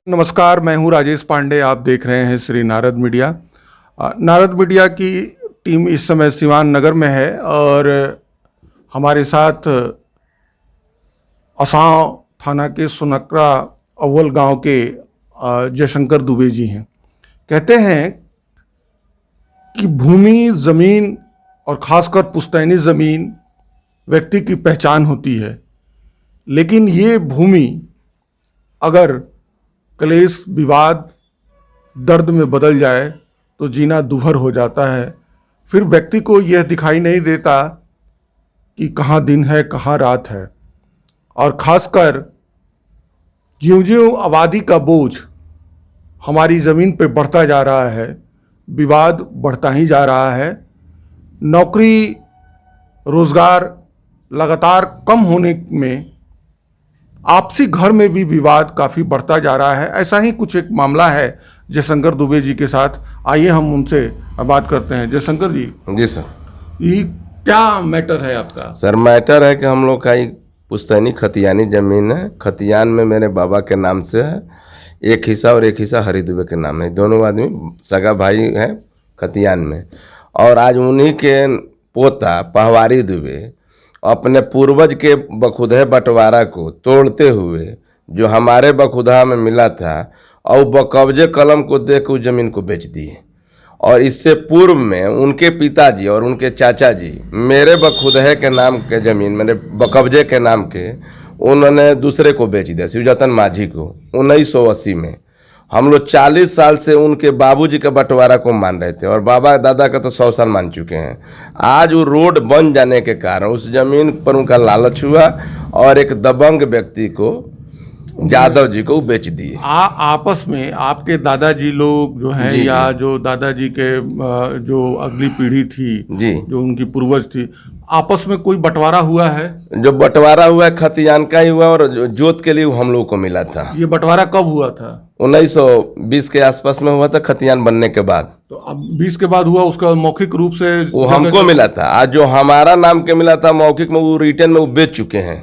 नमस्कार, मैं हूं राजेश पांडे। आप देख रहे हैं श्री नारद मीडिया। नारद मीडिया की टीम इस समय सिवान नगर में है और हमारे साथ असांव थाना के सुनकरा अव्वल गांव के जयशंकर दुबे जी हैं। कहते हैं कि भूमि, ज़मीन और ख़ासकर पुश्तैनी ज़मीन व्यक्ति की पहचान होती है, लेकिन ये भूमि अगर क्लेश, विवाद, दर्द में बदल जाए तो जीना दूभर हो जाता है। फिर व्यक्ति को यह दिखाई नहीं देता कि कहाँ दिन है, कहाँ रात है। और ख़ासकर ज्यों-ज्यों आबादी का बोझ हमारी ज़मीन पे बढ़ता जा रहा है, विवाद बढ़ता ही जा रहा है। नौकरी, रोज़गार लगातार कम होने में आपसी घर में भी विवाद काफ़ी बढ़ता जा रहा है। ऐसा ही कुछ एक मामला है जयशंकर दुबे जी के साथ। आइए हम उनसे बात करते हैं। जयशंकर जी। जी सर। ये क्या मैटर है आपका? सर मैटर है कि हम लोग का एक पुश्तैनी खतियानी ज़मीन है। खतियान में मेरे बाबा के नाम से है, एक हिस्सा और एक हिस्सा हरि दुबे के नाम है। दोनों आदमी सगा भाई हैं खतियान में। और आज उन्हीं के पोता पहवारी दुबे अपने पूर्वज के बखुदह बंटवारा को तोड़ते हुए जो हमारे बखुदा में मिला था और बकब्जे कलम को देख उस ज़मीन को बेच दिए। और इससे पूर्व में उनके पिताजी और उनके चाचा जी मेरे बखुदह के नाम के ज़मीन, मेरे बकब्जे के नाम के, उन्होंने दूसरे को बेच दिया, शिवजतन माझी को 1980 में। हम लोग 40 साल से उनके बाबूजी के बंटवारा को मान रहे थे और बाबा दादा का तो 100 साल मान चुके हैं। आज वो रोड बन जाने के कारण उस ज़मीन पर उनका लालच हुआ और एक दबंग व्यक्ति को, यादव जी को, बेच दिए। आपस में आपके दादाजी लोग जो हैं या जो दादाजी के जो अगली पीढ़ी थी जी, जो उनकी पूर्वज थी, आपस में कोई बंटवारा हुआ है? जो बंटवारा हुआ है खतियान का ही हुआ और जोत के लिए हम लोग को मिला था। ये बंटवारा कब हुआ था? 1920 के आसपास में हुआ था, खतियान बनने के बाद। तो अब 20 के बाद हुआ, उसका मौखिक रूप से वो हमको मिला था। आज जो हमारा नाम के मिला था मौखिक में, वो रिटर्न में वो बेच चुके हैं।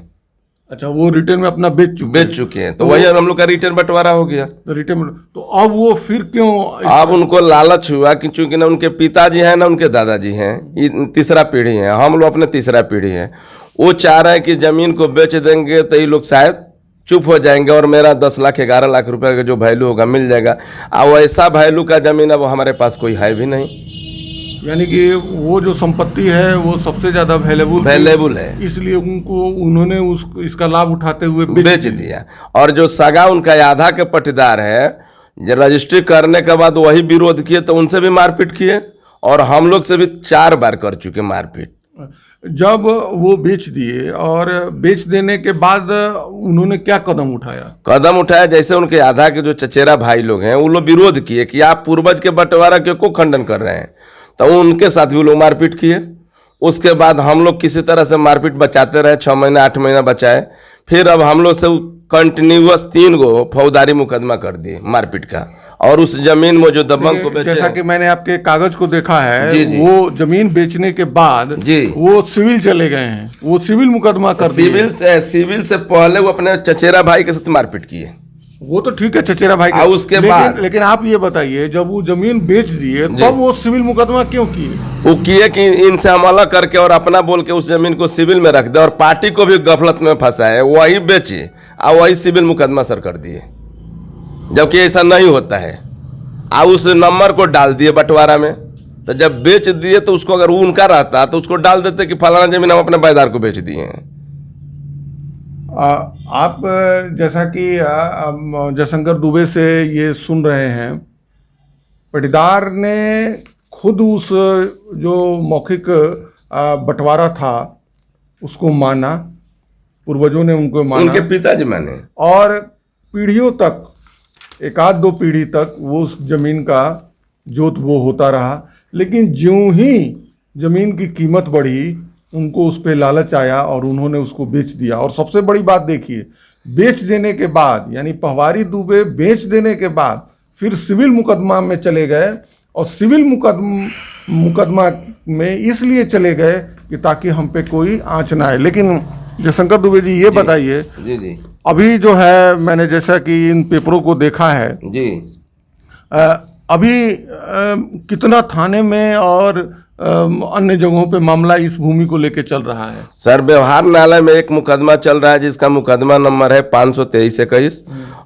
अच्छा, वो रिटर्न में अपना बेच चुके हैं। तो वही हम लोग का रिटर्न बंटवारा हो गया। तो रिटर्न, तो अब वो फिर क्यों? अब उनको लालच हुआ कि चूंकि ना उनके पिताजी हैं ना उनके दादाजी हैं, तीसरा पीढ़ी है, हम लोग अपने तीसरा पीढ़ी है। वो चाह रहे हैं कि जमीन को बेच देंगे तो ये लोग शायद चुप हो जाएंगे और मेरा 10 लाख 11 लाख रुपए का जो वैल्यू होगा मिल जाएगा। और वैसा वैल्यू का जमीन अब हमारे पास कोई है भी नहीं। यानी कि वो जो संपत्ति है वो सबसे ज्यादा वैल्यूबल है, इसलिए उन्होंने इसका लाभ उठाते हुए बेच दिया। और जो सगा उनका आधा के पट्टीदार है, रजिस्ट्री करने के बाद वही विरोध किए तो उनसे भी मारपीट किए और हम लोग से भी 4 बार कर चुके मारपीट। जब वो बेच दिए और बेच देने के बाद उन्होंने क्या कदम उठाया? जैसे उनके आधा के जो चचेरा भाई लोग हैं वो लोग विरोध किए कि आप पूर्वज के बंटवारा को खंडन कर रहे हैं, तो उनके साथ भी लोग मारपीट किए। उसके बाद हम लोग किसी तरह से मारपीट बचाते रहे, 6 महीना 8 महीना बचाए। फिर अब हम लोग से कंटिन्यूअस 3 गो फौजदारी मुकदमा कर दिए मारपीट का। और उस जमीन में जो दबंग को बेचे, जैसा कि मैंने आपके कागज को देखा है, वो जमीन बेचने के बाद वो सिविल चले गए हैं, वो सिविल मुकदमा कर दिए। सिविल से पहले वो अपने चचेरा भाई के साथ मारपीट किए। वो तो ठीक है, चचेरा भाई का। उसके बाद लेकिन आप ये बताइए, जब वो जमीन बेच दिए तब वो सिविल मुकदमा क्यों किए? वो किए कि इनसे हमला करके और अपना बोल के उस जमीन को सिविल में रख दे और पार्टी को भी गफलत में फंसाए, वही बेचे और वही सिविल मुकदमा सर कर दिए, जबकि ऐसा नहीं होता है। आ उस नंबर को डाल दिए बंटवारा में। तो जब बेच दिए तो उसको अगर उनका रहता तो उसको डाल देते कि फलाना जमीन हम अपने बायदार को बेच दिए हैं। आप जैसा कि जयशंकर दुबे से ये सुन रहे हैं, पटीदार ने खुद उस जो मौखिक बंटवारा था उसको माना, पूर्वजों ने उनको माना, उनके पिताजी माने, और पीढ़ियों तक, 1-2 पीढ़ी तक वो उस जमीन का जोत वो होता रहा। लेकिन ज्यों ही जमीन की कीमत बढ़ी, उनको उस पर लालच आया और उन्होंने उसको बेच दिया। और सबसे बड़ी बात देखिए, बेच देने के बाद, यानी पहवारी दुबे बेच देने के बाद फिर सिविल मुकदमा में चले गए। और सिविल मुकदमा में इसलिए चले गए कि ताकि हम पे कोई आंच ना आए। लेकिन जयशंकर दुबे जी, ये बताइए अभी जो है मैंने जैसा कि इन पेपरों को देखा है, जी अभी कितना थाने में और अन्य जगहों पे मामला इस भूमि को लेके चल रहा है? सर, व्यवहार न्यायालय में एक मुकदमा चल रहा है जिसका मुकदमा नंबर है 523/21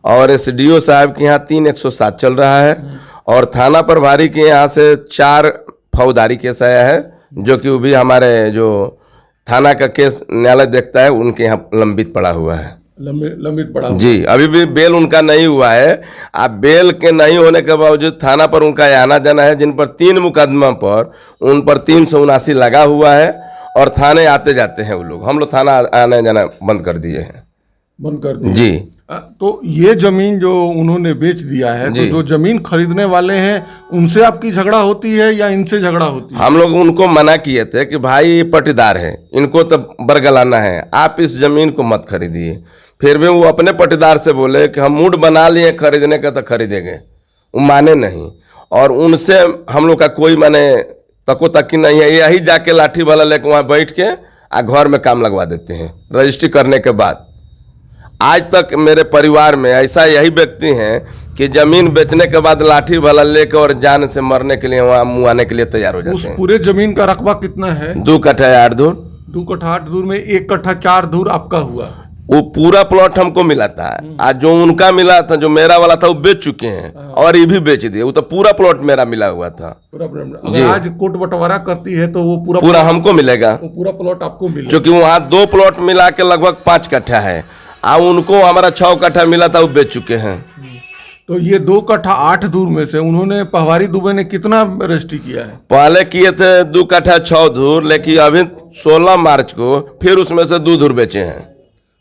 और एसडीओ साहब के यहाँ 3/107 चल रहा है और थाना प्रभारी के यहाँ से 4 फौजदारी केस आया है, जो कि वो भी हमारे जो थाना का केस न्यायालय देखता है उनके यहाँ लंबित पड़ा हुआ है। लंबित पड़ा हुआ। जी, अभी भी बेल उनका नहीं हुआ है। अब बेल के नहीं होने के बावजूद थाना पर उनका आना जाना है, जिन पर 3 मुकदमा पर उन पर 379 लगा हुआ है और थाने आते जाते हैं वो लोग। हम लोग थाना आने जाना बंद कर दिए हैं। बंद कर दिए जी। तो ये जमीन जो उन्होंने बेच दिया है, तो जो जमीन खरीदने वाले हैं उनसे आपकी झगड़ा होती है या इनसे झगड़ा होती है? हम लोग उनको मना किए थे कि भाई ये पट्टीदार है, इनको तो बरगलाना है, आप इस जमीन को मत खरीदिए। फिर भी वो अपने पट्टीदार से बोले कि हम मूड बना लिए खरीदने का तो खरीदेंगे, वो माने नहीं। और उनसे हम लोग का कोई माने तको तकी नहीं है, यही जाके लाठी वाला लेके वहाँ बैठ के घर में काम लगवा देते हैं रजिस्ट्री करने के बाद। आज तक मेरे परिवार में ऐसा यही व्यक्ति हैं कि जमीन बेचने के बाद लाठी वाला लेकर और जान से मरने के लिए वहाँ मुआने के लिए तैयार हो जाते उस हैं। पूरे जमीन का रकबा कितना है? 2 कट्ठा 8 धूर। 2 कट्ठा 8 धूर में 1 कट्ठा 4 धूर आपका हुआ? वो पूरा प्लॉट हमको मिला था, आज जो उनका मिला था, जो मेरा वाला था वो बेच चुके हैं और ये भी बेच दिए। वो तो पूरा प्लॉट मेरा मिला हुआ था। अगर आज कोर्ट बंटवारा करती है तो वो पूरा हमको मिलेगा, वो पूरा प्लॉट आपको मिलेगा, क्योंकि वहाँ 2 प्लॉट मिला के लगभग 5 कट्ठा है और उनको हमारा 6 कट्ठा मिला था, वो बेच चुके हैं। तो ये 2 कट्ठा 8 धूर में से उन्होंने पहवारी दुबे ने कितना रजिस्ट्री किया है? पहले किए थे 2 कट्ठा 6 धूर, लेकिन अभी 16 मार्च को फिर उसमें से 2 धूर बेचे हैं।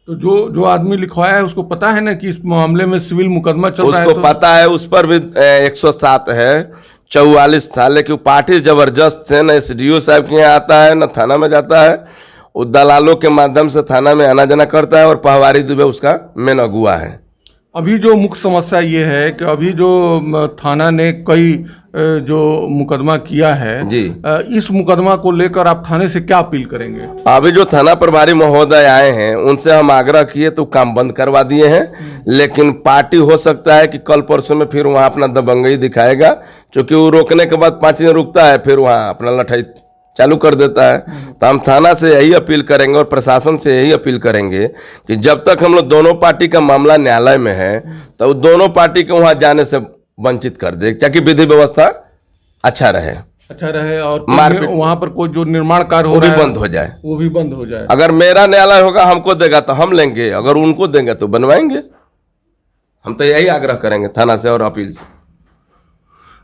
तो जो आदमी लिखवाया है उसको पता है ना कि इस मामले में सिविल मुकदमा चल रहा है? उसको पता है, उस पर भी 107 है, 44 था, लेकिन पार्टी जबरदस्त थे। न एसडीओ साहब के यहाँ आता है न थाना में जाता है, वो दलालों के माध्यम से थाना में आना जाना करता है और पहवारी दुबे उसका मेन अगुआ है। अभी जो मुख्य समस्या ये है कि अभी जो थाना ने कई जो मुकदमा किया है जी, इस मुकदमा को लेकर आप थाने से क्या अपील करेंगे? अभी जो थाना प्रभारी महोदय आए हैं उनसे हम आग्रह किए तो काम बंद करवा दिए हैं, लेकिन पार्टी हो सकता है कि कल परसों में फिर वहाँ अपना दबंगई दिखाएगा, क्योंकि वो रोकने के बाद 5 दिन रुकता है, फिर वहाँ अपना लठाई चालू कर देता है। तो हम थाना से यही अपील करेंगे और प्रशासन से यही अपील करेंगे कि जब तक हम लोग दोनों पार्टी का मामला न्यायालय में है तो दोनों पार्टी को वहाँ जाने से वंचित कर दे, ताकि विधि व्यवस्था अच्छा रहे और मारपीट वहाँ पर कोई जो निर्माण कार्य हो रहा है बंद हो जाए, वो भी बंद हो जाए। अगर मेरा न्यायालय होगा हमको देगा तो हम लेंगे, अगर उनको देंगे तो बनवाएंगे। हम तो यही आग्रह करेंगे थाना से और अपील से।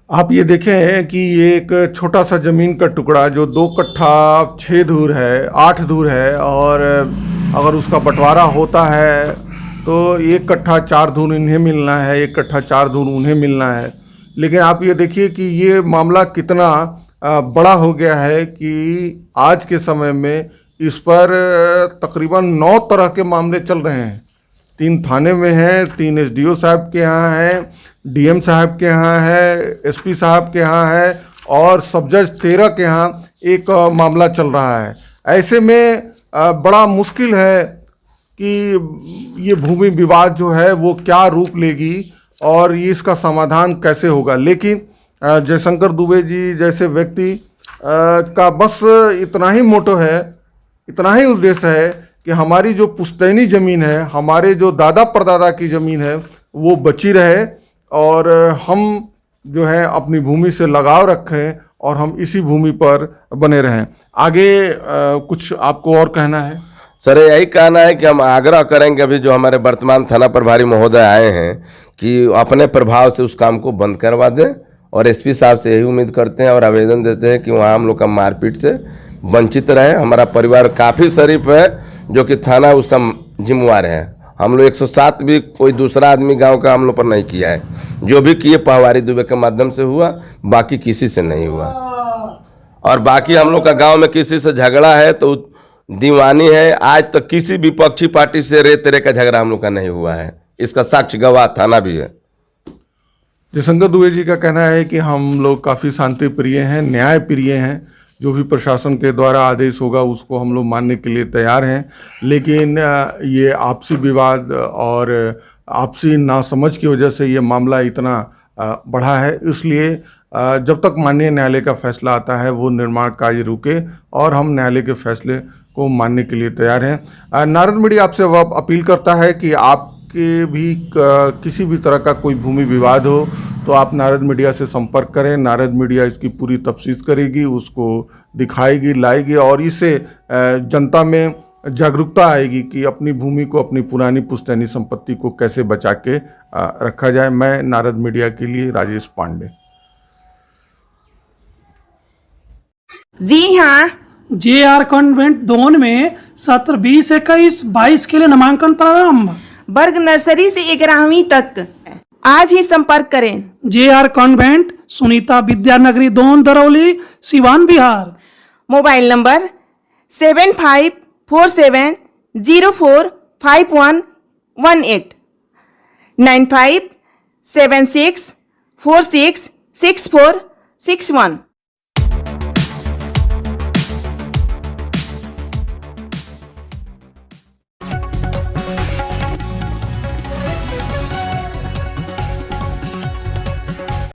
आप ये देखें कि ये एक छोटा सा जमीन का टुकड़ा जो 2 कट्ठा 6 धूर है, 8 धूर है, और अगर उसका बंटवारा होता है तो 1 कट्ठा 4 धूर इन्हें मिलना है, 1 कट्ठा 4 धूर उन्हें मिलना है। लेकिन आप ये देखिए कि ये मामला कितना बड़ा हो गया है कि आज के समय में इस पर तकरीबन 9 तरह के मामले चल रहे हैं। 3 थाने में हैं, 3 एसडीओ साहब के यहाँ है, डीएम साहब के यहाँ है, एसपी साहब के यहाँ है और सब जज 13 के यहाँ एक मामला चल रहा है। ऐसे में बड़ा मुश्किल है कि ये भूमि विवाद जो है वो क्या रूप लेगी और ये इसका समाधान कैसे होगा। लेकिन जयशंकर दुबे जी जैसे व्यक्ति का बस इतना ही मोटो है, इतना ही उद्देश्य है कि हमारी जो पुश्तैनी ज़मीन है, हमारे जो दादा परदादा की ज़मीन है वो बची रहे और हम जो है अपनी भूमि से लगाव रखें और हम इसी भूमि पर बने रहें। आगे कुछ आपको और कहना है? सर, यही कहना है कि हम आग्रह करेंगे अभी जो हमारे वर्तमान थाना प्रभारी महोदय आए हैं कि अपने प्रभाव से उस काम को बंद करवा दें, और एसपी साहब से यही उम्मीद करते हैं और आवेदन देते हैं कि वहाँ हम लोग का मारपीट से वंचित रहे। हमारा परिवार काफ़ी शरीफ है, जो कि थाना उसका जिम्मेवार है। हम लोग 107 भी कोई दूसरा आदमी गांव का हम लोग पर नहीं किया है, जो भी किए पहवारी दुबे के माध्यम से हुआ, बाकी किसी से नहीं हुआ। और बाकी हम लोग का गांव में किसी से झगड़ा है तो दीवानी है, आज तक किसी विपक्षी पार्टी से रे तेरे का झगड़ा हम लोग का नहीं हुआ है, इसका साक्ष्य गवाह थाना भी है। जयशंकर दुबे जी का कहना है कि हम लोग काफ़ी शांति प्रिय हैं, न्याय प्रिय हैं, जो भी प्रशासन के द्वारा आदेश होगा उसको हम लोग मानने के लिए तैयार हैं। लेकिन ये आपसी विवाद और आपसी नासमझ की वजह से ये मामला इतना बढ़ा है। इसलिए जब तक माननीय न्यायालय का फैसला आता है वो निर्माण कार्य रुके और हम न्यायालय के फैसले को मानने के लिए तैयार हैं। नारद मीडिया आपसे वह अपील करता है कि आपके भी किसी भी तरह का कोई भूमि विवाद हो तो आप नारद मीडिया से संपर्क करें। नारद मीडिया इसकी पूरी तफ्तीश करेगी, उसको दिखाएगी, लाएगी और इससे जनता में जागरूकता आएगी कि अपनी भूमि को, अपनी पुरानी पुश्तैनी संपत्ति को कैसे बचा के रखा जाए। मैं नारद मीडिया के लिए राजेश पांडे। जी हाँ, JR कॉन्वेंट दोन में सत्र 20-21-22 के लिए नामांकन प्रारंभ। वर्ग नर्सरी से 11वीं तक आज ही संपर्क करें। JR convent, Sunita Vidyanagari Don, Darauli, Siwan, Bihar. Mobile number 7547045118 9576466461।